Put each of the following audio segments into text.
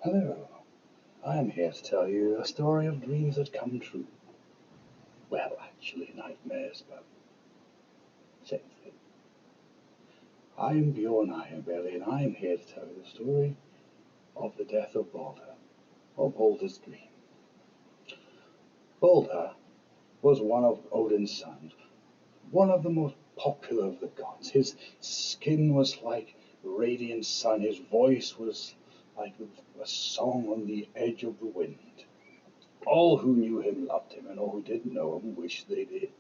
Hello, I am here to tell you a story of dreams that come true. Well, actually, nightmares, but same thing. I am Bjorn Ironbelly, and I am here to tell you the story of the death of Balder, or Balder's dream. Balder was one of Odin's sons, one of the most popular of the gods. His skin was like radiant sun, his voice was like a song on the edge of the wind. All who knew him loved him, and all who didn't know him wished they did.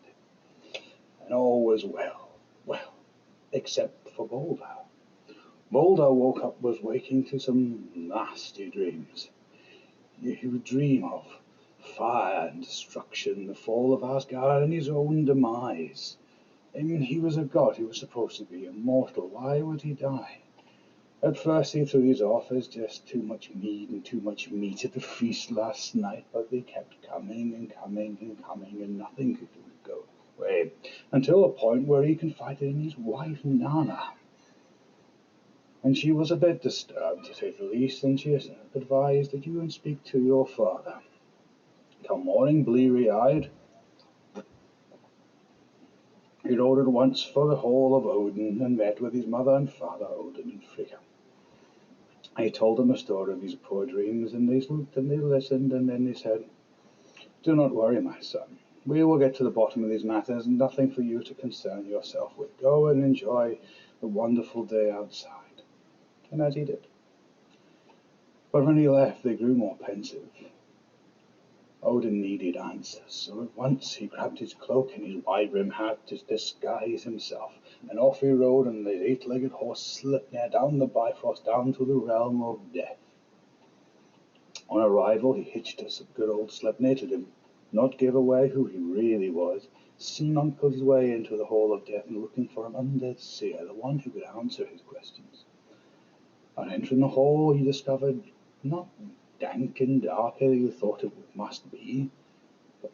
And all was well, except for Balder. Balder was waking to some nasty dreams. He would dream of fire and destruction, the fall of Asgard, and his own demise. I mean, he was a god, he was supposed to be immortal. Why would he die? At first he threw these off as just too much meat and too much meat at the feast last night, but they kept coming and coming and coming, and nothing could go away, until a point where he confided in his wife Nana. And she was a bit disturbed, to say the least, and she advised that you and speak to your father. Come morning, bleary-eyed, he rode at once for the hall of Odin, and met with his mother and father, Odin and Frigga. I told them a story of these poor dreams, and they looked and they listened, and then they said, "Do not worry, my son. We will get to the bottom of these matters, and nothing for you to concern yourself with. Go and enjoy the wonderful day outside." And as he did. But when he left, they grew more pensive. Odin needed answers, so at once he grabbed his cloak and his wide-brimmed hat to disguise himself, and off he rode on the eight-legged horse Sleipnir down the Bifrost, down to the realm of death. On arrival, he hitched a good old Sleipnir to not give away who he really was, seen uncle his way into the hall of death and looking for an undead seer, the one who could answer his questions. On entering the hall, he discovered not dank and dark as you thought it must be, but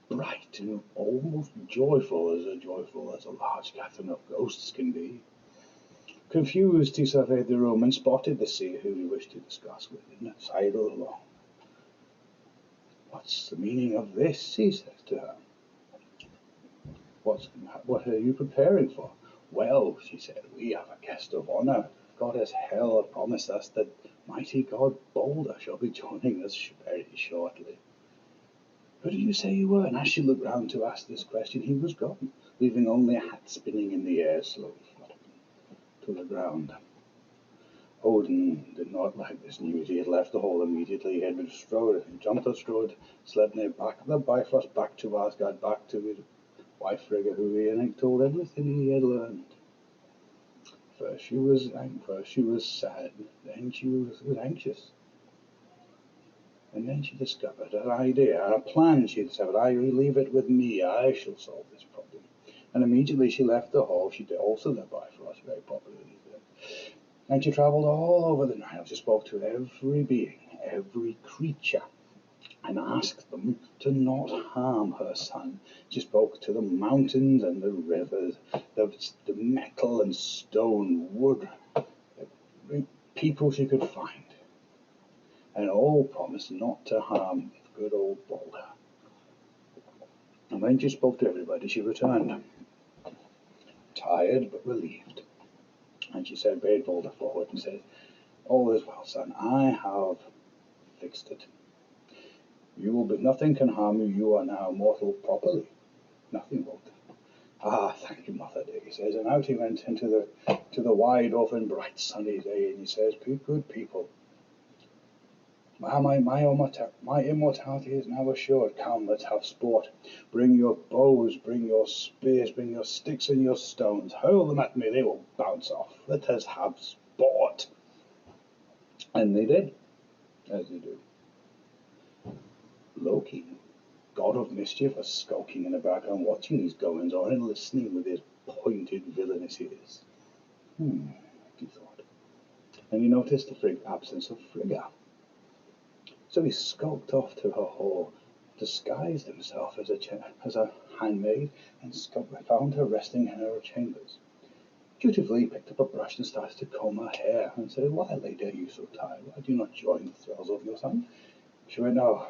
bright and almost joyful as a large gathering of ghosts can be. Confused, he surveyed the room and spotted the seer who he wished to discuss with, and sidled along. "What's the meaning of this?" he said to her. What are you preparing for?" "Well," she said, "we have a guest of honor. Goddess Hel promised us that mighty god Balder shall be joining us very shortly." "Who did you say you were?" And as she looked round to ask this question, he was gone, leaving only a hat spinning in the air, slowly fluttering to the ground. Odin did not like this news. He had left the hall immediately. He had jumped or strode Sleipnir back up the Bifrost, back to Asgard, back to his wife Frigga, who he had told everything he had learned. First she was sad, then she was anxious. And then she discovered an idea, a plan. She discovered, "I leave it with me, I shall solve this problem." And immediately she left the hall. She did also the Bifrost, very popular these days. And she travelled all over the Nile. She spoke to every being, every creature, and asked them to not harm her son. She spoke to the mountains and the rivers, the metal and stone, wood, every people she could find, and all promised not to harm good old Balder. And when she spoke to everybody, she returned, tired but relieved. And she bade Balder forward and said, "All is well, son. I have fixed it. Nothing can harm you. You are now mortal properly. Nothing won't." "Ah, thank you, mother dear," he says, and out he went into the wide open, bright, sunny day, and he says, "Good people, my immortality is now assured. Come, let's have sport. Bring your bows, bring your spears, bring your sticks and your stones. Hurl them at me, they will bounce off. Let us have sport." And they did, as they do. Loki, god of mischief, was skulking in the background, watching these goings on and listening with his pointed villainous ears. He thought. And he noticed the absence of Frigga. So he skulked off to her hall, disguised himself as a handmaid, and found her resting in her chambers. Dutifully he picked up a brush and started to comb her hair, and said, "Why, lady, are you so tired? Why do you not join the thrills of your son?" She went, "Oh,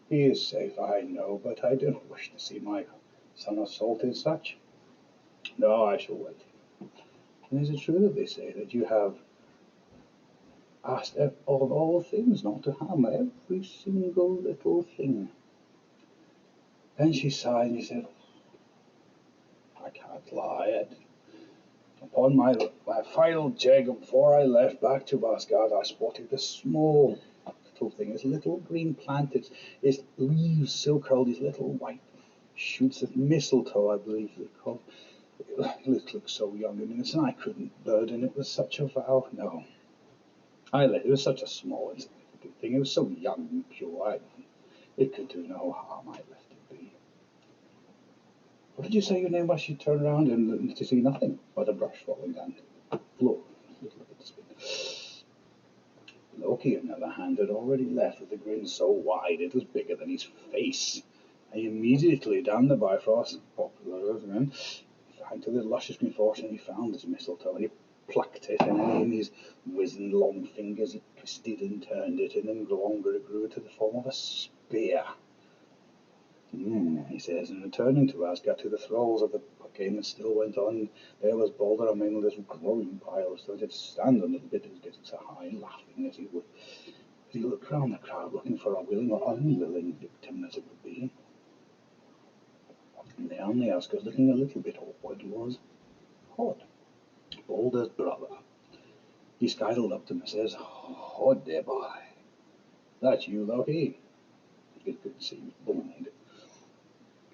he is safe, I know, but I don't wish to see my son assaulted such. No, I shall wait." And is it true that they say that you have asked of all things not to harm every single little thing? Then she sighed and she said, "I can't lie. Upon my final jig, before I left back to Asgard, I spotted a small little thing, this little green plant. Its leaves so curled, these little white shoots of mistletoe, I believe they're called. It looked so young and innocent. I couldn't burden it with such a vow. No, it was such a small, insignificant thing. It was so young and pure. It could do no harm. I left it be." "What did you say your name was?" She turned around and to see nothing but a brush falling down to the floor. Loki, on the other hand, had already left with a grin so wide it was bigger than his face. He immediately down the Bifrost, popular again, into the luscious green forest, and he found his mistletoe, and he plucked it, and in his wizened long fingers he twisted and turned it, and then longer it grew to the form of a spear. He says, and returning to Asgard, to the thralls of the game that still went on, there was Balder among this growing pile, so did stand a little bit, getting so high, laughing as he would. As he looked round the crowd, looking for a willing or unwilling victim, as it would be. And there on the outskirts, looking a little bit awkward, was Hod, Balder's brother. He sidled up to him and says, "Hod, dear boy, that's you, Loki." He could see he was blind.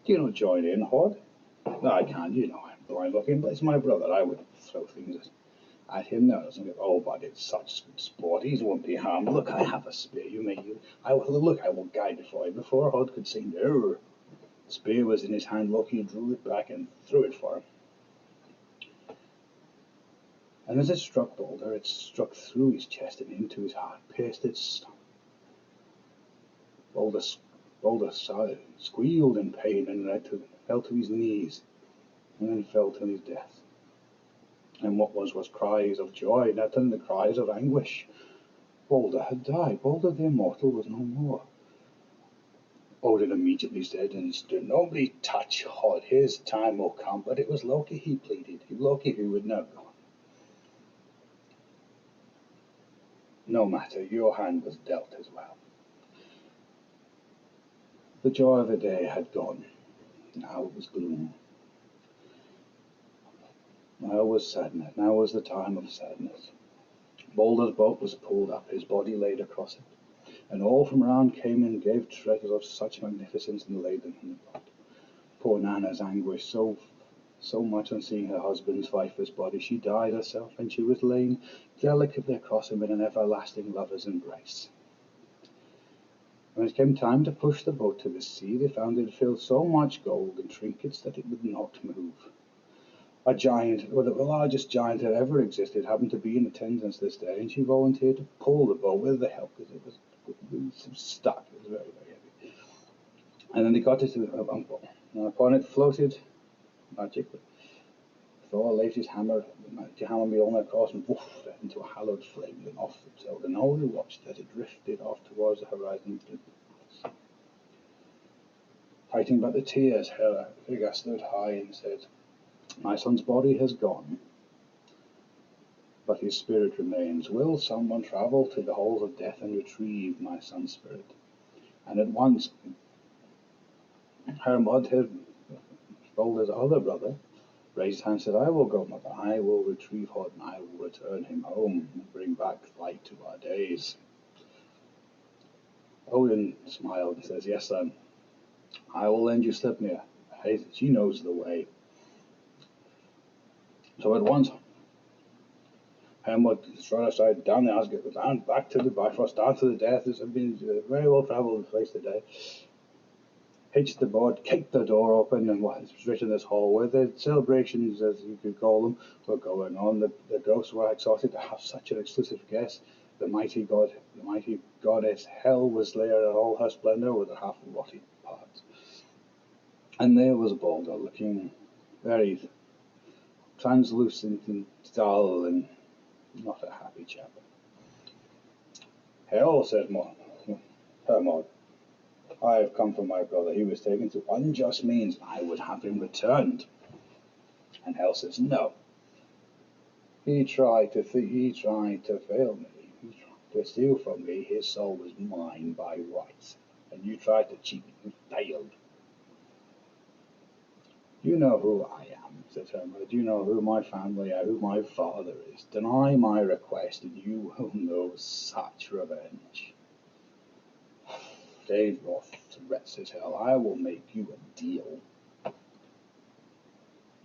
"Do you not join in, Hod?" "No, I can't, you know, I'm blind looking, but it's my brother. I would throw things at him now. Doesn't get, oh, but it's such good sport. He won't be harmed. Look, I have a spear. I will guide it for you." Before Hod could say no, the spear was in his hand. Loki drew it back and threw it for him. And as it struck Balder, it struck through his chest and into his heart, pierced its stomach. Balder squealed in pain and fell to his knees, and then fell to his death. And what was cries of joy, not then the cries of anguish. Balder had died. Balder the immortal was no more. Odin immediately said, and stood, "Nobody touch Hod. His time will come." But it was Loki, he pleaded. Loki who would now go. "No matter, your hand was dealt as well." The joy of the day had gone. Now it was gloom. Now was sadness. Now was the time of sadness. Balder's boat was pulled up, his body laid across it, and all from round came and gave treasures of such magnificence and laid them in the boat. Poor Nanna's anguish so much on seeing her husband's lifeless body, she died herself, and she was laid delicately across him in an everlasting lover's embrace. When it came time to push the boat to the sea, they found it filled so much gold and trinkets that it would not move. A giant, well, the largest giant that ever existed, happened to be in attendance this day, and she volunteered to pull the boat with the help, because it was stuck. It was very, very heavy. And then they got it to the uncle, and upon it floated magically. Thor laid his hammer to hammer Mjolnir across, and woof, into a hallowed flame, then off it sailed, and all who watched as it drifted off towards the horizon. Fighting but the tears, Frigga stood high and said, "My son's body has gone, but his spirit remains. Will someone travel to the halls of death and retrieve my son's spirit?" And at once Hermod, Balder's other brother, raised his hand and said, "I will go, mother. I will retrieve Hod, and I will return him home and bring back light to our days." Odin smiled and says, "Yes, son. I will lend you Sleipnir. She knows the way." So at once Hermod strode aside, down the Asgard, down back to the Bifrost, down to the death. This has been a very well travelled place today. Hitched the boat, kicked the door open, and what was written in this hall, where the celebrations, as you could call them, were going on. The ghosts were excited to have such an exclusive guest. The mighty goddess Hel was there in all her splendour, with her half-rotted parts. And there was Balder, looking very translucent and dull and not a happy chap. Hell, said Hermod, I have come for my brother. He was taken through unjust means. I would have him returned. And Hell says, no. He tried to fail me. He tried to steal from me. His soul was mine by rights. And you tried to cheat me. You failed. You know who I am, said Hermod. You know who my family are, who my father is. Deny my request, and you will know such revenge. Dave Roth threats says Hell. I will make you a deal.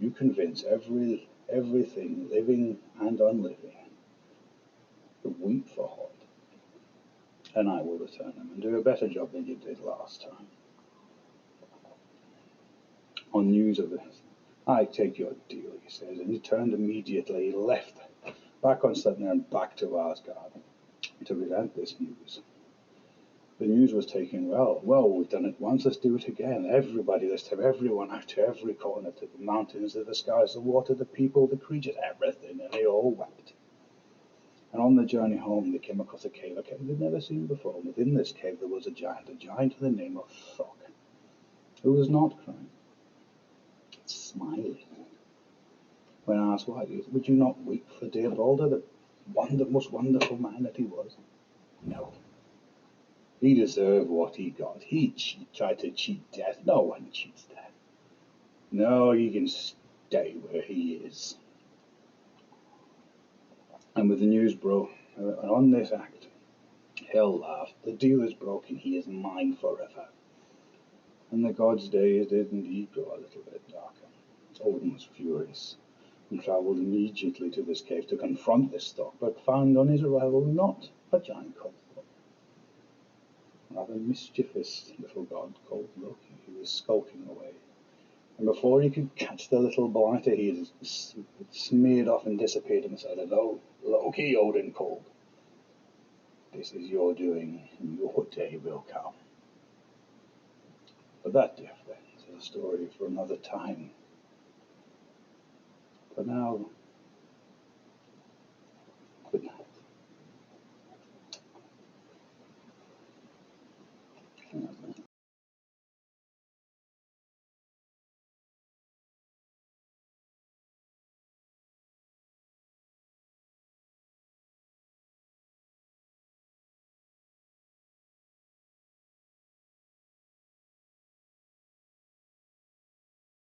You convince everything, living and unliving, to weep for Hod, and I will return him and do a better job than you did last time. On news of this, I take your deal, he says, and he turned immediately, left, back on Sleipnir and back to Asgard to relent this news. The news was taken well. Well, we've done it once, let's do it again. Everybody this time, everyone out to every corner, to the mountains, to the skies, the water, the people, the creatures, everything, and they all wept. And on the journey home, they came across a cave they'd never seen before. And within this cave there was a giant with the name of Thok, who was not crying, smiling. When asked why, he said, would you not weep for dear Balder, the most wonderful man that he was? No. He deserved what he got. He tried to cheat death. No one cheats death. No, he can stay where he is. And with the news broke, on this act, Hell laughed. The deal is broken. He is mine forever. And the god's days did indeed grow a little bit darker. Odin was furious and travelled immediately to this cave to confront this Thok, but found on his arrival not a giant called Thok, rather a mischievous little god called Loki, who was skulking away. And before he could catch the little blighter, he had smeared off and disappeared inside a Loki, Odin called. This is your doing, and your day will come. But that, dear friends, is a story for another time. For now,